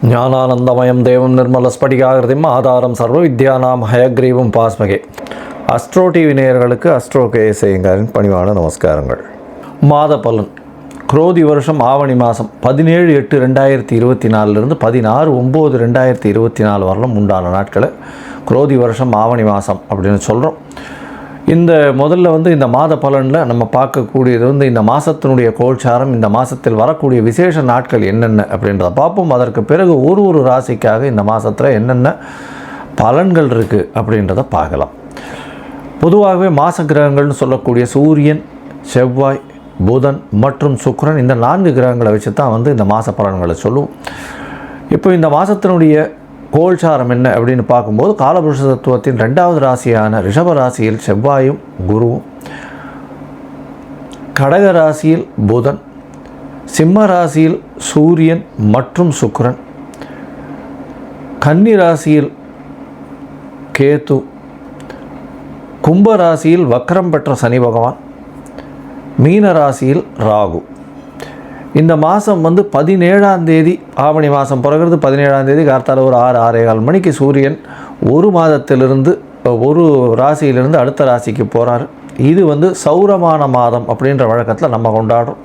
ஞானானந்தமயம் தேவம் நிர்மலஸ்படிகாகிருதிம் ஆதாரம் சர்வ வித்யானாம் ஹயக்ரீவம் பாஸ்மகே. அஸ்ட்ரோ டிவி நேயர்களுக்கு அஸ்ட்ரோ கேஎஸ்ஐயங்காரின் பணிவான நமஸ்காரங்கள். மாத பலன். குரோதி வருஷம் ஆவணி மாதம் 17/8/2024 16/9/2024 வரலும் உண்டான நாட்களை குரோதி வருஷம் ஆவணி மாதம் அப்படின்னு சொல்கிறோம். இந்த முதல்ல இந்த மாத பலனில் நம்ம பார்க்கக்கூடியது இந்த மாதத்தினுடைய கோல்சாரம், இந்த மாதத்தில் வரக்கூடிய விசேஷ நாட்கள் என்னென்ன அப்படின்றத பார்ப்போம். அதற்கு பிறகு ஒரு ராசிக்காக இந்த மாதத்தில் என்னென்ன பலன்கள் இருக்குது அப்படின்றத பார்க்கலாம். பொதுவாகவே மாத கிரகங்கள்னு சொல்லக்கூடிய சூரியன், செவ்வாய், புதன் மற்றும் சுக்கிரன், இந்த 4 கிரகங்களை வச்சு தான் இந்த மாத பலன்களை சொல்லுவோம். இப்போ இந்த மாதத்தினுடைய கோல்சாரம் என்ன அப்படின்னு பார்க்கும்போது, காலபுருஷ தத்துவத்தின் 2வது ராசியான ரிஷப ராசியில் செவ்வாயும் குருவும், கடக ராசியில் புதன், சிம்ம ராசியில் சூரியன் மற்றும் சுக்கிரன், கன்னி ராசியில் கேது, கும்ப ராசியில் வக்ரம் பெற்ற சனி பகவான், மீன ராசியில் ராகு. இந்த மாதம் 17ஆம் தேதி ஆவணி மாதம் பிறகுறது 17ஆம் தேதி கார்த்தால ஒரு 6-6:15 மணிக்கு சூரியன் ஒரு மாதத்திலிருந்து ஒரு ராசியிலிருந்து அடுத்த ராசிக்கு போகிறார். இது சௌரமான மாதம் அப்படின்ற வழக்கத்தில் நம்ம கொண்டாடுறோம்.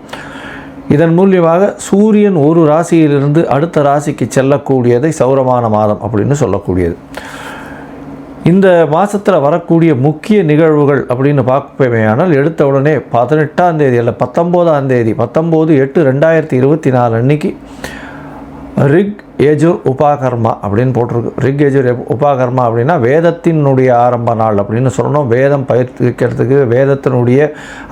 இதன் மூலியமாக சூரியன் ஒரு ராசியிலிருந்து அடுத்த ராசிக்கு செல்லக்கூடியதை சௌரமான மாதம் அப்படின்னு சொல்லக்கூடியது. இந்த மாதத்தில் வரக்கூடிய முக்கிய நிகழ்வுகள் அப்படின்னு பார்ப்போமேயானால், எடுத்த உடனே 18ஆம் தேதி அல்ல 19ஆம் தேதி 19/8/2024 அன்னைக்கு ரிக் யஜுர் உபாகர்மா அப்படின்னு போட்டிருக்கு. ரிக் யஜுர் உபாகர்மா அப்படின்னா வேதத்தினுடைய ஆரம்ப நாள் அப்படின்னு சொல்லணும். வேதம் பயிற்சிக்கிறதுக்கு, வேதத்தினுடைய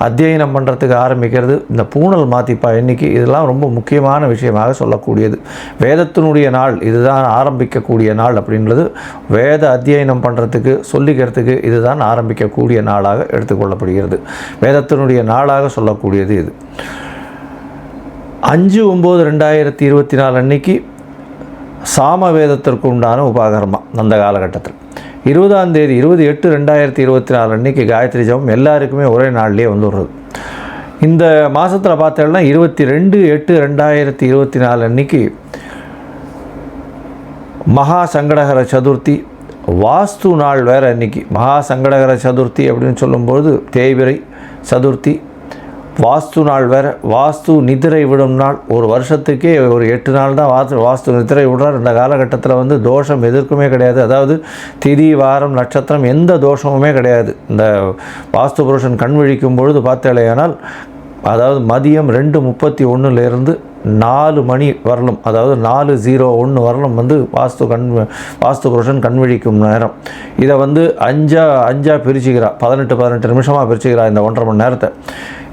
அத்தியனம் பண்ணுறதுக்கு ஆரம்பிக்கிறது இந்த பூனல் மாத்திப்பா எண்ணிக்கை. இதெல்லாம் ரொம்ப முக்கியமான விஷயமாக சொல்லக்கூடியது. வேதத்தினுடைய நாள் இதுதான் ஆரம்பிக்கக்கூடிய நாள் அப்படின்றது. வேத அத்தியனம் பண்ணுறதுக்கு சொல்லிக்கிறதுக்கு இதுதான் ஆரம்பிக்கக்கூடிய நாளாக எடுத்துக்கொள்ளப்படுகிறது. வேதத்தினுடைய நாளாக சொல்லக்கூடியது இது. 5/9/2024 அன்னைக்கு சாம வேதத்திற்கு உண்டான உபாகர்மா. அந்த காலகட்டத்தில் 20ஆம் தேதி 20/8/2024 அன்னைக்கு காயத்ரி ஜபம் எல்லாருக்குமே ஒரே நாள்லேயே வந்துடுறது. இந்த மாதத்தில் பார்த்தோம்னா 22/8/2024 அன்னைக்கு மகா சங்கடகர சதுர்த்தி, வாஸ்து நாள் வேறு. அன்றைக்கி மகா சங்கடகர சதுர்த்தி அப்படின்னு சொல்லும்போது தேய்பிரை சதுர்த்தி, வாஸ்து நாள் வேறு. வாஸ்து நிதிரை விடும் நாள். ஒரு வருஷத்துக்கே ஒரு 8 நாள் தான் வாஸ்து நிதிரை விடுறார். இந்த காலகட்டத்தில் தோஷம் எதற்குமே கிடையாது. அதாவது திதி, வாரம், நட்சத்திரம் எந்த தோஷமுமே கிடையாது. இந்த வாஸ்து புருஷன் கண் விழிக்கும் பொழுது பார்த்தேலையானால், அதாவது மதியம் 2:31 4 மணி வரலும், அதாவது 4:01 வரலும் வாஸ்து புருஷன் கண் விழிக்கும் நேரம். இதை 5 பிரிச்சுக்கிறா, 18 நிமிஷமாக பிரிச்சுக்கிறா இந்த 1.5 மணி நேரத்தை.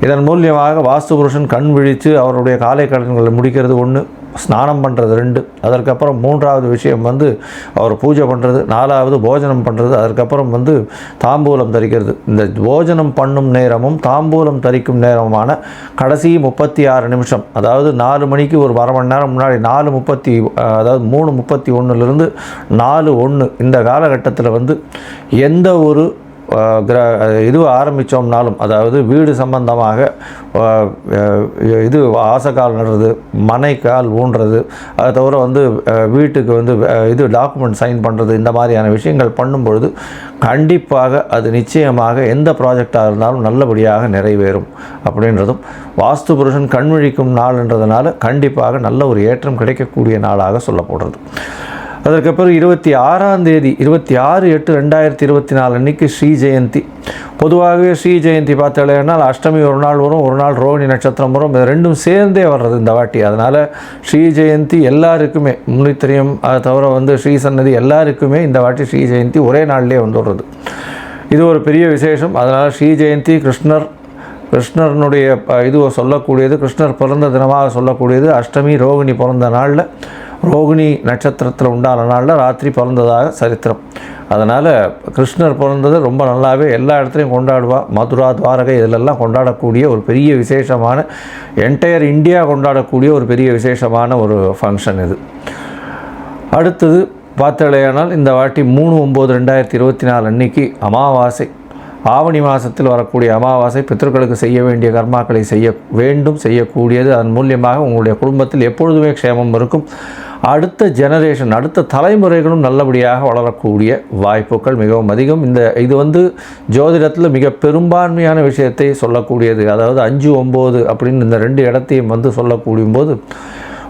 இதன் மூலியமாக வாஸ்து புருஷன் கண் விழித்து அவருடைய காலை கடன்களை முடிக்கிறது 1, ஸ்நானம் பண்ணுறது 2, அதற்கப்புறம் 3வது விஷயம் அவர் பூஜை பண்ணுறது, 4வது போஜனம் பண்ணுறது, அதற்கப்புறம் தாம்பூலம் தரிக்கிறது. இந்த போஜனம் பண்ணும் நேரமும் தாம்பூலம் தரிக்கும் நேரமான கடைசி 36 நிமிஷம், அதாவது 4 மணிக்கு ஒரு அரை மணி நேரம் முன்னாடி 3:31 4:01 இந்த காலகட்டத்தில் எந்த ஒரு இது ஆரம்பித்தோம்னாலும், அதாவது வீடு சம்பந்தமாக இது ஆசைக்கால் நடுறது, மனைக்கால் ஊன்றது, அதை தவிர வீட்டுக்கு இது டாக்குமெண்ட் சைன் பண்ணுறது, இந்த மாதிரியான விஷயங்கள் பண்ணும்பொழுது கண்டிப்பாக அது நிச்சயமாக எந்த ப்ராஜெக்டாக இருந்தாலும் நல்லபடியாக நிறைவேறும் அப்படின்றதும், வாஸ்து புருஷன் கண்விழிக்கும் நாள்ன்றதுனால கண்டிப்பாக நல்ல ஒரு ஏற்றம் கிடைக்கக்கூடிய நாளாக சொல்லப்படுறது. அதற்கப்புறம் 26ஆம் தேதி 26/8/2024 அன்றைக்கி ஸ்ரீ ஜெயந்தி. பொதுவாகவே ஸ்ரீ ஜெயந்தி பார்த்தாலேனால் அஷ்டமி ஒரு நாள் வரும், ஒரு நாள் ரோஹிணி நட்சத்திரம் வரும். இது 2ம் சேர்ந்தே வர்றது இந்த வாட்டி. அதனால் ஸ்ரீ ஜெயந்தி எல்லாருக்குமே முன்னித்திரியம், அதை தவிர ஸ்ரீ சன்னதி எல்லாருக்குமே இந்த வாட்டி ஸ்ரீ ஜெயந்தி ஒரே நாள்லேயே வந்துடுறது. இது ஒரு பெரிய விசேஷம். அதனால் ஸ்ரீ ஜெயந்தி கிருஷ்ணனுடைய இது சொல்லக்கூடியது, கிருஷ்ணர் பிறந்த தினமாக சொல்லக்கூடியது. அஷ்டமி ரோகிணி பிறந்த நாளில், ரோகிணி நட்சத்திரத்தில் உண்டான நாளில் ராத்திரி பிறந்ததாக சரித்திரம். அதனால் கிருஷ்ணர் பிறந்தது ரொம்ப நல்லாவே எல்லா இடத்துலையும் கொண்டாடுவா. மதுரா, துவாரகை இதிலெல்லாம் கொண்டாடக்கூடிய ஒரு பெரிய விசேஷமான, என்டையர் இந்தியா கொண்டாடக்கூடிய ஒரு பெரிய விசேஷமான ஒரு ஃபங்க்ஷன் இது. அடுத்தது பார்த்தலையானால் இந்த வாட்டி 3/9/2024 அன்னைக்கு அமாவாசை. ஆவணி மாதத்தில் வரக்கூடிய அமாவாசை பித்ருக்களுக்கு செய்ய வேண்டிய கர்மாக்களை செய்யக்கூடியது. அதன் மூலியமாக உங்களுடைய குடும்பத்தில் எப்பொழுதுமே க்ஷேமம் இருக்கும். அடுத்த ஜெனரேஷன், அடுத்த தலைமுறைகளும் நல்லபடியாக வளரக்கூடிய வாய்ப்புகள் மிகவும் அதிகம். இது வந்து ஜோதிடத்தில் மிக பெரும்பான்மையான விஷயத்தை சொல்லக்கூடியது. அதாவது 5, 9 அப்படின்னு இந்த 2 இடத்தையும் வந்து சொல்லக்கூடிய போது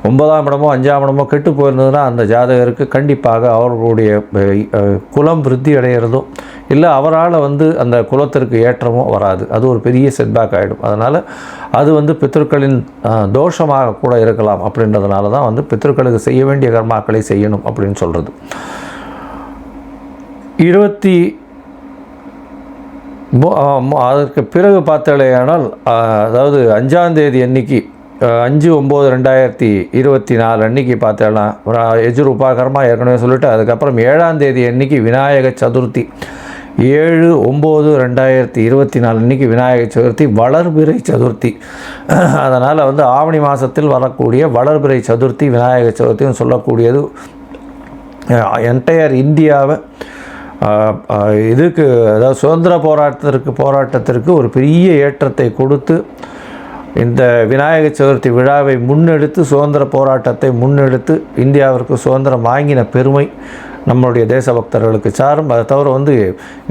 9ஆம் இடமோ 5ஆம் இடமோ கெட்டு போயிருந்ததுன்னா அந்த ஜாதகருக்கு கண்டிப்பாக அவர்களுடைய குலம் விருத்தி அடைகிறதோ இல்லை அவரால் வந்து அந்த குலத்திற்கு ஏற்றமோ வராது. அது ஒரு பெரிய செட்பேக் ஆகிடும். அதனால் அது வந்து பித்ருக்களின் தோஷமாக கூட இருக்கலாம். அப்படின்றதுனால தான் வந்து பித்ருக்களுக்கு செய்ய வேண்டிய கர்மாக்களை செய்யணும் அப்படின்னு சொல்கிறது. அதற்கு பிறகு பார்த்தாலேயானால், அதாவது 5ஆம் தேதி அன்னைக்கு 5/9/2024 அன்றைக்கி பார்த்தேன்னா எஜுர் உபாகரமாக ஏற்கனவே சொல்லிவிட்டு, அதுக்கப்புறம் 7ஆம் தேதி அன்றைக்கி விநாயக சதுர்த்தி 7/9/2024 அன்றைக்கி விநாயக சதுர்த்தி, வளர்பிறை சதுர்த்தி. அதனால் வந்து ஆவணி மாதத்தில் வரக்கூடிய வளர்பிறை சதுர்த்தி விநாயக சதுர்த்தின்னு சொல்லக்கூடியது என்டையர் இந்தியாவை இதுக்கு, அதாவது சுதந்திர போராட்டத்திற்கு ஒரு பெரிய ஏற்றத்தை கொடுத்து இந்த விநாயக சதுர்த்தி விழாவை முன்னெடுத்து சுதந்திர போராட்டத்தை முன்னெடுத்து இந்தியாவிற்கு சுதந்திரம் வாங்கின பெருமை நம்மளுடைய தேசபக்தர்களுக்கு சாரும். அதை தவிர வந்து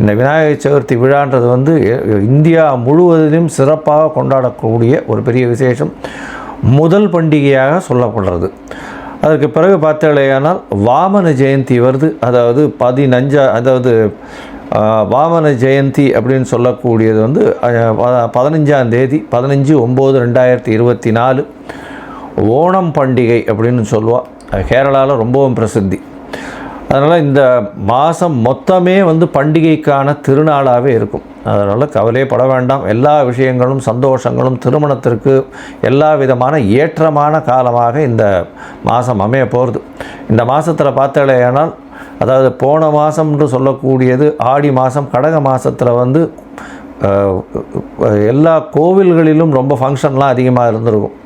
இந்த விநாயக சதுர்த்தி விழான்றது வந்து இந்தியா முழுவதிலும் சிறப்பாக கொண்டாடக்கூடிய ஒரு பெரிய விசேஷம், முதல் பண்டிகையாக சொல்லப்படுறது. அதுக்கு பிறகு பார்த்தாலேயானால் வாமன ஜெயந்தி வருது. அதாவது 15 வாமன ஜெயந்தி அப்படின்னு சொல்லக்கூடியது வந்து 15ஆம் தேதி 15/9/2024 ஓணம் பண்டிகை அப்படின்னு சொல்லுவாள். கேரளாவில் ரொம்பவும் பிரசித்தி. அதனால் இந்த மாதம் மொத்தமே வந்து பண்டிகைக்கான திருநாளாகவே இருக்கும். அதனால் கவலையே பட வேண்டாம். எல்லா விஷயங்களும் சந்தோஷங்களும் திருமணத்திற்கு எல்லா விதமான ஏற்றமான காலமாக இந்த மாதம் அமைய போகிறது. இந்த மாதத்தில் பார்த்தாலேயானால், அதாவது போன மாதம்னு சொல்லக்கூடியது ஆடி மாதம், கடக மாதத்தில் வந்து எல்லா கோவில்களிலும் ரொம்ப ஃபங்க்ஷன்லாம் அதிகமாக இருந்திருக்கும்.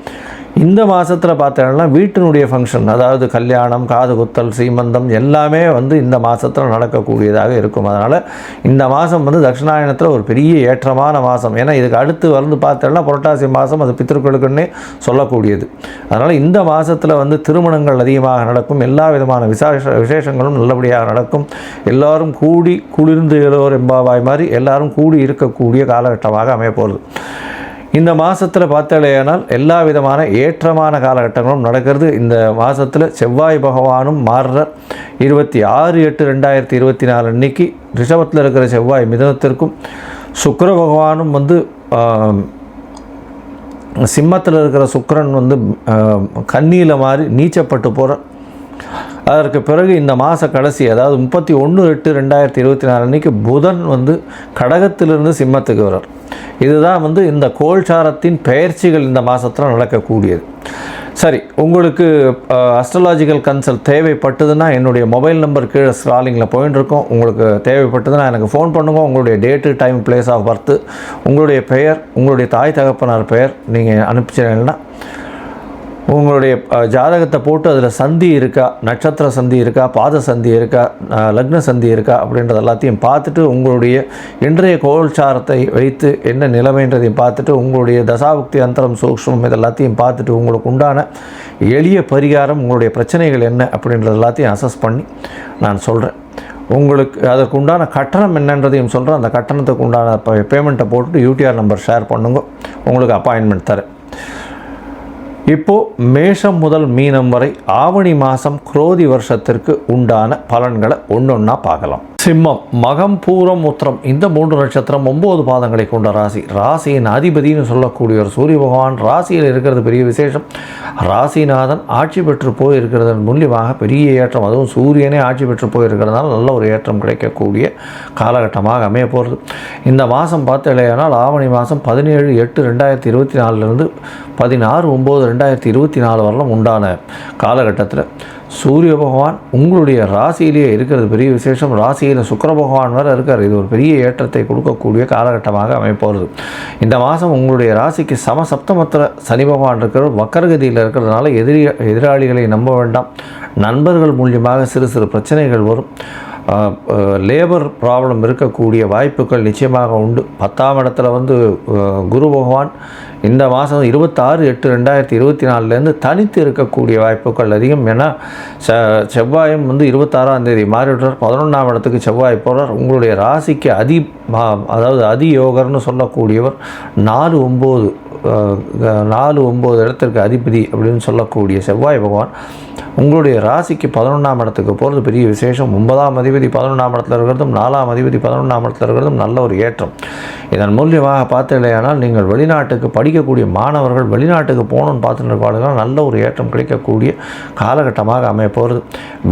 இந்த மாதத்தில் பார்த்தோன்னா வீட்டினுடைய ஃபங்க்ஷன், அதாவது கல்யாணம், காது குத்தல், சீமந்தம் எல்லாமே வந்து இந்த மாதத்தில் நடக்கக்கூடியதாக இருக்கும். அதனால் இந்த மாதம் வந்து தட்சிணாயனத்தில் ஒரு பெரிய ஏற்றமான மாதம். ஏன்னா இதுக்கு அடுத்து வந்து பார்த்தோன்னா புரட்டாசி மாதம், அது பித்திருக்களுக்குன்னே சொல்லக்கூடியது. அதனால் இந்த மாதத்தில் வந்து திருமணங்கள் அதிகமாக நடக்கும், எல்லா விதமான விசேஷங்களும் நல்லபடியாக நடக்கும். எல்லோரும் கூடி குளிர்ந்து எழுவோர் எம்பாவாய் மாதிரி எல்லாரும் கூடி இருக்கக்கூடிய காலகட்டமாக அமைய போகிறது. இந்த மாதத்தில் பார்த்தாலேயானால் எல்லா விதமான ஏற்றமான காலகட்டங்களும் நடக்கிறது. இந்த மாதத்தில் செவ்வாய் பகவானும் மாறுற 26/8/2024 அன்னைக்கு ரிஷபத்தில் இருக்கிற செவ்வாய் மிதுனத்திற்கும், சுக்கிர பகவானும் வந்து சிம்மத்தில் இருக்கிற சுக்கிரன் வந்து கன்னியில் மாறி நீச்சப்பட்டு போகிற. அதற்கு பிறகு இந்த மாத கடைசி, அதாவது 31/8/2024 அன்றைக்கி புதன் வந்து கடகத்திலிருந்து சிம்மத்துக்கு வர்றார். இதுதான் வந்து இந்த கோல்சாரத்தின் பெயர்ச்சிகள் இந்த மாதத்தில் நடக்கக்கூடியது. சரி, உங்களுக்கு அஸ்ட்ராலாஜிக்கல் கன்சல்ட் தேவைப்பட்டதுன்னா என்னுடைய மொபைல் நம்பர் கீழே ஸ்க்ராலிங்கில் போயின்னு இருக்கோம். உங்களுக்கு தேவைப்பட்டதுன்னா எனக்கு ஃபோன் பண்ணுங்க. உங்களுடைய date, time, place of birth, உங்களுடைய பெயர், உங்களுடைய தாய் தகப்பனார் பெயர் நீங்கள் அனுப்பிச்சிங்கன்னா உங்களுடைய ஜாதகத்தை போட்டு அதில் சந்தி இருக்கா, நட்சத்திர சந்தி இருக்கா, பாத சந்தி இருக்கா, லக்ன சந்தி இருக்கா அப்படின்றது எல்லாத்தையும் பார்த்துட்டு, உங்களுடைய இன்றைய கோல்சாரத்தை வைத்து என்ன நிலைமைன்றதையும் பார்த்துட்டு, உங்களுடைய தசாபுக்தி அந்தரம் சூக்ஷ்மம் இதெல்லாத்தையும் பார்த்துட்டு, உங்களுக்கு உண்டான எளிய பரிகாரம், உங்களுடைய பிரச்சனைகள் என்ன அப்படின்றது எல்லாத்தையும் அசஸ் பண்ணி நான் சொல்கிறேன். உங்களுக்கு அதற்கு உண்டான கட்டணம் என்னன்றதையும் சொல்கிறேன். அந்த கட்டணத்துக்கு உண்டான பேமெண்ட்டை போட்டுட்டு UTR நம்பர் ஷேர் பண்ணுங்க, உங்களுக்கு அப்பாயின்மெண்ட் தரேன். இப்போது மேஷம் முதல் மீனம் வரை ஆவணி மாதம் குரோதி வருஷத்திற்கு உண்டான பலன்களை ஒன்றொன்னா பார்க்கலாம். சிம்மம், மகம், பூரம், உத்திரம் இந்த 3 நட்சத்திரம் 9 பாதங்களை கொண்ட ராசி. ராசியின் அதிபதினு சொல்லக்கூடிய ஒரு சூரிய பகவான் ராசியில் இருக்கிறது பெரிய விசேஷம். ராசிநாதன் ஆட்சி பெற்று போயிருக்கிறதன் மூலியமாக பெரிய ஏற்றம், அதுவும் சூரியனே ஆட்சி பெற்று போயிருக்கிறதுனால நல்ல ஒரு ஏற்றம் கிடைக்கக்கூடிய காலகட்டமாக அமைய போகிறது. இந்த மாதம் பார்த்தலையானால் ஆவணி மாதம் 17/8/2024 16/9/2024 வரலாம் உண்டான காலகட்டத்தில் சூரிய பகவான் உங்களுடைய ராசியிலேயே இருக்கிறது பெரிய விசேஷம். ராசியில் சுக்கிர பகவான் வேறு இருக்கார். இது ஒரு பெரிய ஏற்றத்தை கொடுக்கக்கூடிய காலகட்டமாக அமைப்போகிறது. இந்த மாதம் உங்களுடைய ராசிக்கு சமசப்தமத்தில் சனி பகவான் இருக்கிற வக்கரகதியில் இருக்கிறதுனால எதிராளிகளை நம்ப வேண்டாம். நண்பர்கள் மூலியமாக சிறு சிறு பிரச்சனைகள் வரும். லேபர் ப்ராப்ளம் இருக்கக்கூடிய வாய்ப்புகள் நிச்சயமாக உண்டு. 10ஆம் இடத்துல வந்து குரு பகவான் இந்த மாதம் 26/8/2024 தனித்து இருக்கக்கூடிய வாய்ப்புகள் அதிகம். ஏன்னா செவ்வாயும் வந்து 26ஆம் தேதி மாறிவிட்டார். 11ஆம் இடத்துக்கு செவ்வாய் போகிறார். உங்களுடைய ராசிக்கு அதாவது அதியோகர்னு சொல்லக்கூடியவர் 4-9 இடத்திற்கு அதிபதி அப்படின்னு சொல்லக்கூடிய செவ்வாய் பகவான் உங்களுடைய ராசிக்கு 11ஆம் இடத்துக்கு போகிறது பெரிய விசேஷம். 9ஆம் அதிபதி 11ஆம் இடத்துல இருக்கிறதும் 4ஆம் அதிபதி 11ஆம் இடத்துல இருக்கிறதும் நல்ல ஒரு ஏற்றம். இதன் மூலியமாக பார்த்தீங்களேயானால் நீங்கள் வெளிநாட்டுக்கு படிக்கக்கூடிய மாணவர்கள் வெளிநாட்டுக்கு போகணுன்னு பார்த்துட்டு இருப்பார்கள், நல்ல ஒரு ஏற்றம் கிடைக்கக்கூடிய காலகட்டமாக அமைய போகிறது.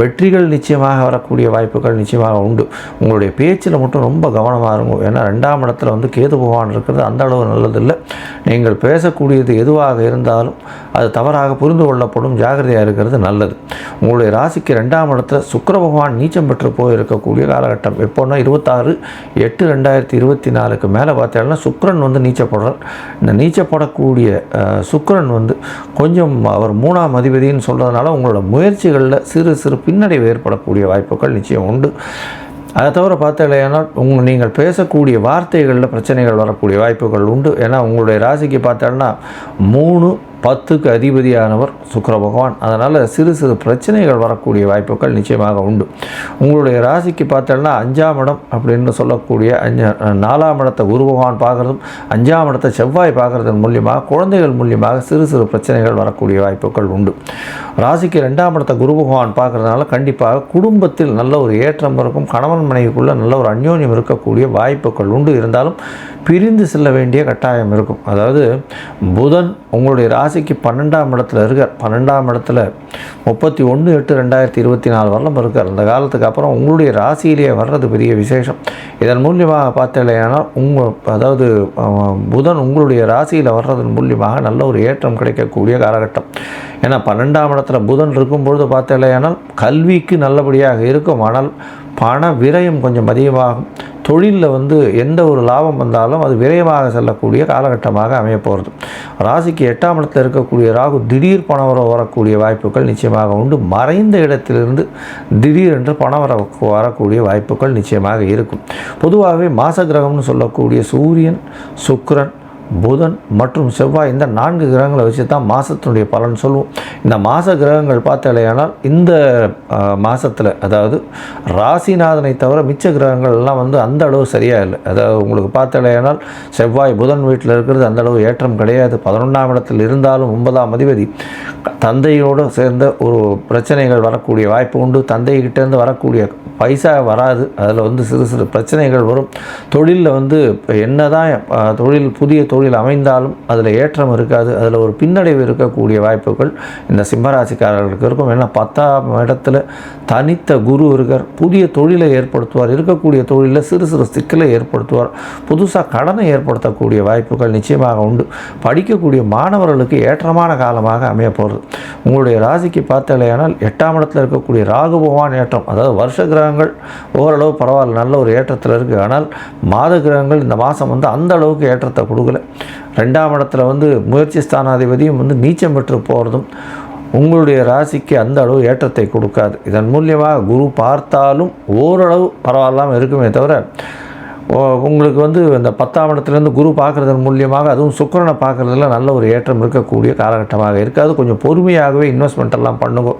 வெற்றிகள் நிச்சயமாக வரக்கூடிய வாய்ப்புகள் நிச்சயமாக உண்டு. உங்களுடைய பேச்சில் மட்டும் ரொம்ப கவனமாக இருக்கும். ஏன்னா 2ஆம் இடத்துல வந்து கேது பகவான் இருக்கிறது அந்த அளவு நல்லதில்லை. நீங்கள் பேசக்கூடியது எதுவாக இருந்தாலும் அது தவறாக புரிந்து கொள்ளப்படும். ஜாகிரதையாக இருக்கிறது நல்லது. உங்களுடைய ராசிக்கு 2ஆம் இடத்துல சுக்கிர பகவான் நீச்சம் பெற்று போயிருக்கக்கூடிய காலகட்டம். எப்போன்னா 26/8/2024 மேலே பார்த்தீங்கன்னா சுக்கிரன் வந்து நீச்சப்படுறார். இந்த நீச்சப்படக்கூடிய சுக்கிரன் வந்து கொஞ்சம் அவர் 3ஆம் அதிபதினு சொல்கிறதுனால உங்களோட முயற்சிகளில் சிறு சிறு பின்னடைவு ஏற்படக்கூடிய வாய்ப்புகள் நிச்சயம் உண்டு. அதை தவிர பார்த்தீங்கன்னா நீங்கள் பேசக்கூடிய வார்த்தைகளில் பிரச்சனைகள் வரக்கூடிய வாய்ப்புகள் உண்டு. ஏன்னா உங்களுடைய ராசிக்கு பார்த்தோன்னா 3-10க்கு அதிபதியானவர் சுக்கிர பகவான். அதனால் சிறு சிறு பிரச்சனைகள் வரக்கூடிய வாய்ப்புகள் நிச்சயமாக உண்டு. உங்களுடைய ராசிக்கு பார்த்தோன்னா 5ஆம் இடம் அப்படின்னு சொல்லக்கூடிய 4ஆம் இடத்தை குரு பகவான் பார்க்குறதும் 5ஆம் இடத்தை செவ்வாய் பார்க்குறதன் மூலியமாக குழந்தைகள் மூலியமாக சிறு சிறு பிரச்சனைகள் வரக்கூடிய வாய்ப்புகள் உண்டு. ராசிக்கு 2ஆம் இடத்தை குரு பகவான் பார்க்குறதுனால கண்டிப்பாக குடும்பத்தில் நல்ல ஒரு ஏற்றம் இருக்கும். கணவன் மனைவிக்குள்ள நல்ல ஒரு அந்யோன்யம் இருக்கக்கூடிய வாய்ப்புகள் உண்டு. இருந்தாலும் பிரிந்து செல்ல வேண்டிய கட்டாயம் இருக்கும். அதாவது புதன் உங்களுடைய ராசிக்கு 12ஆம் இடத்துல இருக்கார். 12ஆம் இடத்துல 31/8/2024 வரலும் இருக்கார். அந்த காலத்துக்கு அப்புறம் உங்களுடைய ராசியிலேயே வர்றது பெரிய விசேஷம். இதன் மூலியமாக பார்த்தீங்கன்னா அதாவது புதன் உங்களுடைய ராசியில் வர்றதன் மூலியமாக நல்ல ஒரு ஏற்றம் கிடைக்கக்கூடிய காலகட்டம். ஏன்னா 12ஆம் இடத்துல புதன் இருக்கும்பொழுது பார்த்தீங்கன்னா கல்விக்கு நல்லபடியாக இருக்கும். ஆனால் பண விரயம் கொஞ்சம் அதிகமாகும். தொழிலில் வந்து எந்த ஒரு லாபம் வந்தாலும் அது விரயமாக செல்லக்கூடிய காலகட்டமாக அமைய போகிறது. ராசிக்கு 8ஆம் இடத்தில் இருக்கக்கூடிய ராகு திடீர் பணவரவு வரக்கூடிய வாய்ப்புகள் நிச்சயமாக உண்டு. மறைந்த இடத்திலிருந்து திடீரென்று வரக்கூடிய வாய்ப்புகள் நிச்சயமாக இருக்கும். பொதுவாகவே மாச கிரகம்னு சொல்லக்கூடிய சூரியன், சுக்கிரன், புதன் மற்றும் செவ்வாய் இந்த 4 கிரகங்களை வச்சு தான் மாதத்தினுடைய பலன் சொல்லுவோம். இந்த மாத கிரகங்கள் பார்த்தாலேயானால் இந்த மாதத்தில் அதாவது ராசிநாதனை தவிர மிச்ச கிரகங்கள் எல்லாம் வந்து அந்த அளவு சரியாக இல்லை. அதாவது உங்களுக்கு பார்த்தாலேயானால் செவ்வாய் புதன் வீட்டில் இருக்கிறது அந்த அளவு ஏற்றம் கிடையாது. 11ஆம் இடத்தில் இருந்தாலும் 9ஆம் அதிபதி தந்தையோடு சேர்ந்த ஒரு பிரச்சனைகள் வரக்கூடிய வாய்ப்பு உண்டு. தந்தைகிட்டேருந்து வரக்கூடிய பைசா வராது. அதில் வந்து சிறு சிறு பிரச்சனைகள் வரும். தொழிலில் வந்து என்னதான் புதிய தொழில் அமைந்தாலும் அதில் ஏற்றம் இருக்காது. அதில் ஒரு பின்னடைவு இருக்கக்கூடிய வாய்ப்புகள் இந்த சிம்மராசிக்காரர்களுக்கு இருக்கும். ஏன்னா 10ஆம் இடத்துல தனித்த குரு இருக்கார். புதிய தொழிலை ஏற்படுத்துவார். இருக்கக்கூடிய தொழிலில் சிறு சிறு சிக்கலை ஏற்படுத்துவார். புதுசாக கடனை ஏற்படுத்தக்கூடிய வாய்ப்புகள் நிச்சயமாக உண்டு. படிக்கக்கூடிய மாணவர்களுக்கு ஏற்றமான காலமாக அமைய போகிறது. உங்களுடைய ராசிக்கு பார்த்தாலேயானால் 8ஆம் இடத்துல இருக்கக்கூடிய ராகு பகவான் ஏற்றம், அதாவது வருஷ கிரகங்கள் ஓரளவு பரவாயில்ல, நல்ல ஒரு ஏற்றத்தில் இருக்குது. ஆனால் மாத கிரகங்கள் இந்த மாதம் வந்து அந்த அளவுக்கு ஏற்றத்தை கொடுக்கல. 2ஆம் இடத்துல வந்து முயற்சி ஸ்தானாதிபதியும் வந்து நீச்சம் பெற்று போகிறதும் உங்களுடைய ராசிக்கு அந்த அளவு ஏற்றத்தை கொடுக்காது. இதன் மூலியமாக குரு பார்த்தாலும் ஓரளவு பரவாயில்லாமல் இருக்குமே தவிர உங்களுக்கு வந்து இந்த 10ஆம் இடத்துலேருந்து குரு பார்க்குறதன் மூலியமாக அதுவும் சுக்கிரனை பார்க்குறதுல நல்ல ஒரு ஏற்றம் இருக்கக்கூடிய காலகட்டமாக இருக்காது. கொஞ்சம் பொறுமையாகவே இன்வெஸ்ட்மெண்ட் எல்லாம் பண்ணுங்க.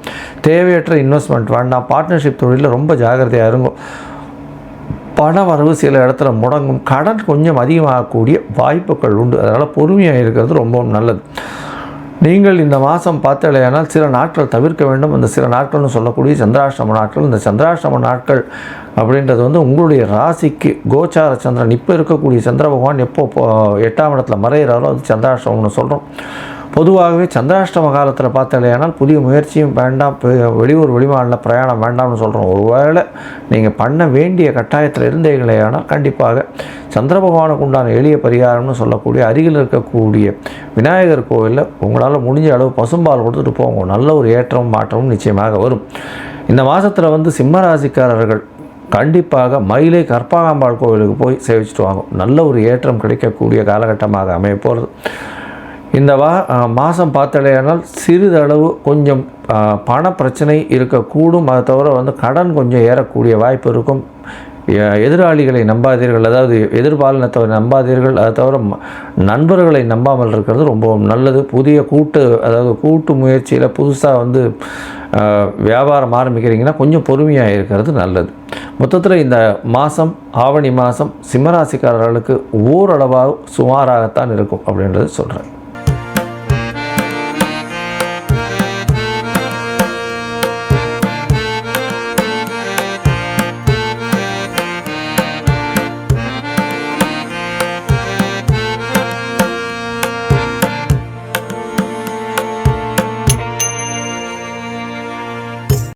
தேவையற்ற இன்வெஸ்ட்மெண்ட் வேண்டாம். பார்ட்னர்ஷிப் தொழிலில் ரொம்ப ஜாகிரதையாக இருங்க. பண வரவு சில இடத்துல முடங்கும். கடன் கொஞ்சம் அதிகமாகக்கூடிய வாய்ப்புகள் உண்டு. அதனால் பொறுமையாக இருக்கிறது ரொம்பவும் நல்லது. நீங்கள் இந்த மாதம் பார்த்தாலேயானால் சில நாட்கள் தவிர்க்க வேண்டும். அந்த சில நாட்கள்னு சொல்லக்கூடிய சந்திராஷ்டம நாட்கள். இந்த சந்திராஷ்டம நாட்கள் அப்படின்றது வந்து உங்களுடைய ராசிக்கு கோச்சார சந்திரன் இப்போ இருக்கக்கூடிய சந்திர பகவான் எப்போ 8ஆம் இடத்துல மறைகிறாரோ அது சந்திராஷ்டமம்னு சொல்கிறோம். பொதுவாகவே சந்திராஷ்டம காலத்தில் பார்த்தாலேயானால் புதிய முயற்சியும் வேண்டாம், வெளியூர் வெளிமாநில பிரயாணம் வேண்டாம்னு சொல்கிறோம். ஒருவேளை நீங்கள் பண்ண வேண்டிய கட்டாயத்தில் இருந்தீங்களேயானால் கண்டிப்பாக சந்திர பகவானுக்கு உண்டான எளிய பரிகாரம்னு சொல்லக்கூடிய அருகில் இருக்கக்கூடிய விநாயகர் கோவிலில் உங்களால் முடிஞ்ச அளவு பசும்பால் கொடுத்துட்டு போங்க. நல்ல ஒரு ஏற்றமும் மாற்றமும் நிச்சயமாக வரும். இந்த மாதத்தில் வந்து சிம்மராசிக்காரர்கள் கண்டிப்பாக மயிலை கற்பகாம்பாள் கோவிலுக்கு போய் சேவிச்சுட்டு வாங்க. நல்ல ஒரு ஏற்றம் கிடைக்கக்கூடிய காலகட்டமாக அமைய போகிறது. இந்த மாதம் பார்த்தாலேயானால் சிறிதளவு கொஞ்சம் பண பிரச்சனை இருக்கக்கூடும். அதை தவிர வந்து கடன் கொஞ்சம் ஏறக்கூடிய வாய்ப்பு இருக்கும். எதிராளிகளை நம்பாதீர்கள், அதாவது எதிர்பாலினத்தவரை நம்பாதீர்கள். அதை தவிர நண்பர்களை நம்பாமல் இருக்கிறது ரொம்ப நல்லது. புதிய கூட்டு முயற்சியில் புதுசாக வந்து வியாபாரம் ஆரம்பிக்கிறீங்கன்னா கொஞ்சம் பொறுமையாக இருக்கிறது நல்லது. மொத்தத்தில் இந்த மாதம், ஆவணி மாதம் சிம்மராசிக்காரர்களுக்கு ஓரளவாக சுமாராகத்தான் இருக்கும் அப்படின்றது சொல்கிறேன்.